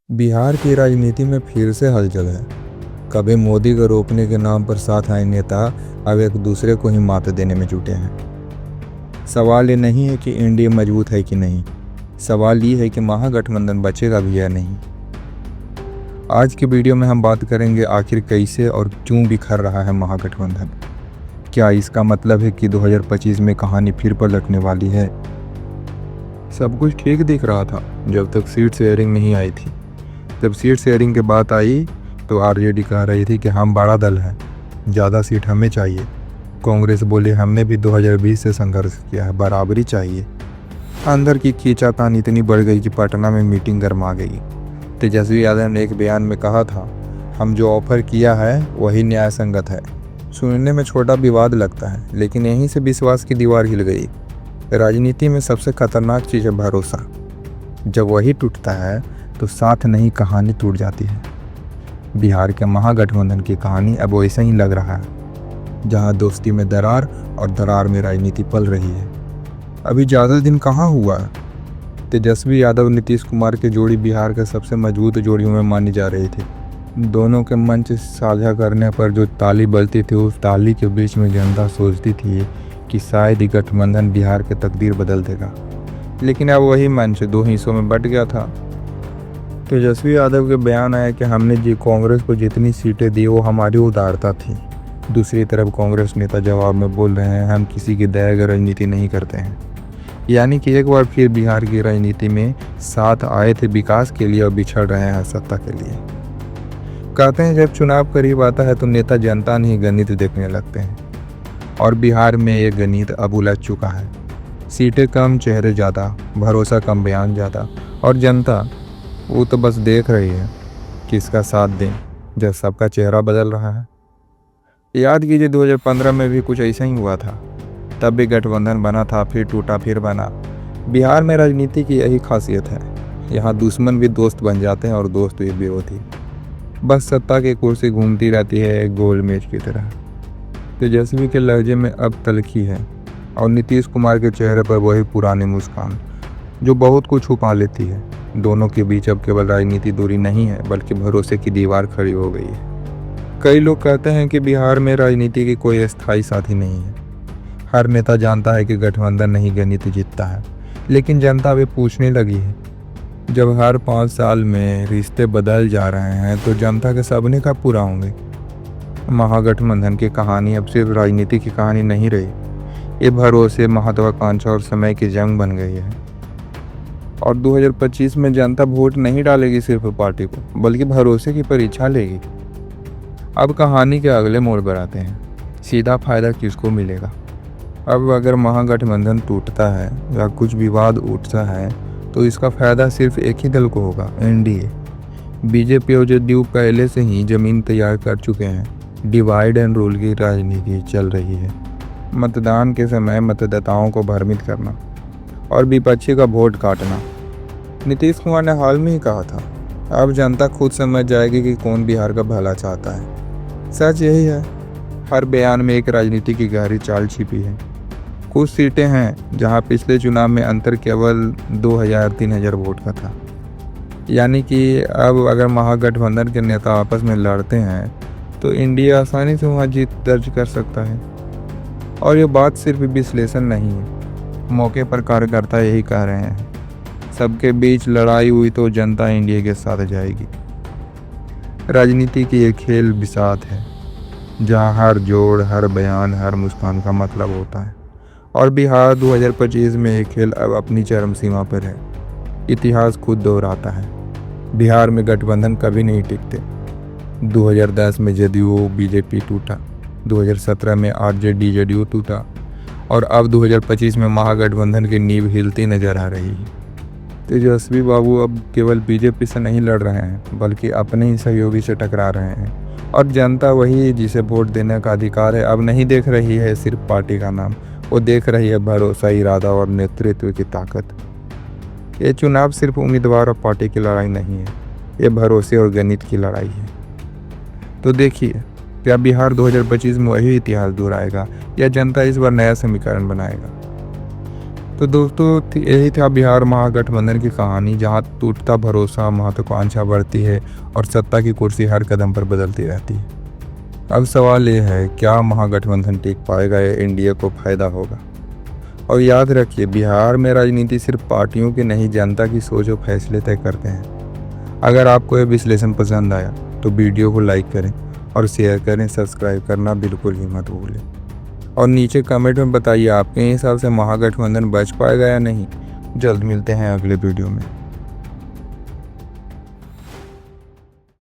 बिहार की राजनीति में फिर से हलचल है। कभी मोदी को रोकने के नाम पर साथ आए नेता अब एक दूसरे को ही मात देने में जुटे हैं। सवाल ये नहीं है कि एनडीए मजबूत है कि नहीं, सवाल ये है कि महागठबंधन बचेगा भी या नहीं। आज की वीडियो में हम बात करेंगे आखिर कैसे और क्यों बिखर रहा है महागठबंधन। क्या इसका मतलब है कि 2025 में कहानी फिर पलटने वाली है? सब कुछ ठीक दिख रहा था जब तक सीट शेयरिंग नहीं आई थी। जब सीट शेयरिंग की बात आई तो आरजेडी कह रही थी कि हम बड़ा दल हैं, ज़्यादा सीट हमें चाहिए। कांग्रेस बोले हमने भी 2020 से संघर्ष किया है, बराबरी चाहिए। अंदर की खींचातान इतनी बढ़ गई कि पटना में मीटिंग गरमा गई। तेजस्वी यादव ने एक बयान में कहा था, हम जो ऑफर किया है वही न्याय संगत है। सुनने में छोटा विवाद लगता है, लेकिन यहीं से विश्वास की दीवार हिल गई। राजनीति में सबसे खतरनाक चीज़ है भरोसा। जब वही टूटता है तो साथ नहीं कहानी टूट जाती है। बिहार के महागठबंधन की कहानी अब वैसा ही लग रहा है, जहां दोस्ती में दरार और दरार में राजनीति पल रही है। अभी ज़्यादा दिन कहाँ हुआ। तेजस्वी यादव नीतीश कुमार की जोड़ी बिहार के सबसे मजबूत जोड़ियों में मानी जा रही थी। दोनों के मंच साझा करने पर जो ताली बजती थी, उस ताली के बीच में जनता सोचती थी कि शायद ही गठबंधन बिहार की तकदीर बदल देगा। लेकिन अब वही मंच दो हिस्सों में बंट गया था। तेजस्वी यादव के बयान आया कि हमने जी कांग्रेस को जितनी सीटें दी वो हमारी उदारता थी। दूसरी तरफ कांग्रेस नेता जवाब में बोल रहे हैं, हम किसी की दया की राजनीति नहीं करते हैं। यानी कि एक बार फिर बिहार की राजनीति में साथ आए थे विकास के लिए और बिछड़ रहे हैं सत्ता के लिए। कहते हैं जब चुनाव करीब आता है तो नेता जनता नहीं गणित देखने लगते हैं, और बिहार में ये गणित अब उलझ चुका है। सीटें कम, चेहरे ज़्यादा, भरोसा कम, बयान ज़्यादा, और जनता वो तो बस देख रही है किसका साथ दें जब सबका चेहरा बदल रहा है। याद कीजिए 2015 में भी कुछ ऐसा ही हुआ था। तब भी गठबंधन बना था, फिर टूटा, फिर बना। बिहार में राजनीति की यही खासियत है, यहाँ दुश्मन भी दोस्त बन जाते हैं और दोस्त भी विरोधी। बस सत्ता की कुर्सी घूमती रहती है एक गोल मेज की तरह। तेजस्वी के लहजे में अब तलखी है और नीतीश कुमार के चेहरे पर वही पुरानी मुस्कान जो बहुत कुछ छुपा लेती है। दोनों के बीच अब केवल राजनीति दूरी नहीं है, बल्कि भरोसे की दीवार खड़ी हो गई है। कई लोग कहते हैं कि बिहार में राजनीति की कोई स्थायी साथी नहीं है। हर नेता जानता है कि गठबंधन नहीं गणित जीतता है, लेकिन जनता भी पूछने लगी है। जब हर 5 साल में रिश्ते बदल जा रहे हैं तो जनता के सपने कब पूरा होंगे। महागठबंधन की कहानी अब सिर्फ राजनीति की कहानी नहीं रही, ये भरोसे, महत्वाकांक्षा और समय की जंग बन गई है। और 2025 में जनता वोट नहीं डालेगी सिर्फ पार्टी को, बल्कि भरोसे की परीक्षा लेगी। अब कहानी के अगले मोड़ पर आते हैं, सीधा फायदा किसको मिलेगा। अब अगर महागठबंधन टूटता है या कुछ विवाद उठता है तो इसका फायदा सिर्फ एक ही दल को होगा, एनडीए। बीजेपी और जदयू पहले से ही जमीन तैयार कर चुके हैं। डिवाइड एंड रूल की राजनीति चल रही है। मतदान के समय मतदाताओं को भ्रमित करना और विपक्षी का वोट काटना। नीतीश कुमार ने हाल में ही कहा था, अब जनता खुद समझ जाएगी कि कौन बिहार का भला चाहता है। सच यही है, हर बयान में एक राजनीति की गहरी चाल छिपी है। कुछ सीटें हैं जहां पिछले चुनाव में अंतर केवल 2000-3000 वोट का था। यानी कि अब अगर महागठबंधन के नेता आपस में लड़ते हैं तो इंडिया आसानी से वहां जीत दर्ज कर सकता है। और ये बात सिर्फ विश्लेषण नहीं है, मौके पर कार्यकर्ता यही कह रहे हैं। सबके बीच लड़ाई हुई तो जनता इंडिया के साथ जाएगी। राजनीति की एक खेल बिसात है, जहां हर जोड़, हर बयान, हर मुस्कान का मतलब होता है। और बिहार 2025 में ये खेल अब अपनी चरम सीमा पर है। इतिहास खुद दोहराता है, बिहार में गठबंधन कभी नहीं टिकते। 2010 में जदयू बीजेपी टूटा, 2017 में आरजेडी जदयू टूटा, और अब 2025 में महागठबंधन की नींव हिलती नजर आ रही है। तेजस्वी बाबू अब केवल बीजेपी से नहीं लड़ रहे हैं, बल्कि अपने ही सहयोगी से टकरा रहे हैं। और जनता वही जिसे वोट देने का अधिकार है अब नहीं देख रही है सिर्फ पार्टी का नाम, वो देख रही है भरोसा, इरादा और नेतृत्व की ताकत। ये चुनाव सिर्फ उम्मीदवार और पार्टी की लड़ाई नहीं है, ये भरोसे और गणित की लड़ाई है। तो देखिए, क्या बिहार 2025 में वही इतिहास दोहराएगा या जनता इस बार नया समीकरण बनाएगा। तो दोस्तों यही था बिहार महागठबंधन की कहानी, जहां टूटता भरोसा, महत्वाकांक्षा बढ़ती है और सत्ता की कुर्सी हर कदम पर बदलती रहती है। अब सवाल ये है, क्या महागठबंधन टिक पाएगा या एनडीए को फायदा होगा? और याद रखिए, बिहार में राजनीति सिर्फ पार्टियों की नहीं, जनता की सोच और फैसले तय करते हैं। अगर आपको यह विश्लेषण पसंद आया तो वीडियो को लाइक करें और शेयर करें, सब्सक्राइब करना बिल्कुल ही मत भूलें। और नीचे कमेंट में बताइए आपके हिसाब से महागठबंधन बच पाएगा या नहीं। जल्द मिलते हैं अगले वीडियो में।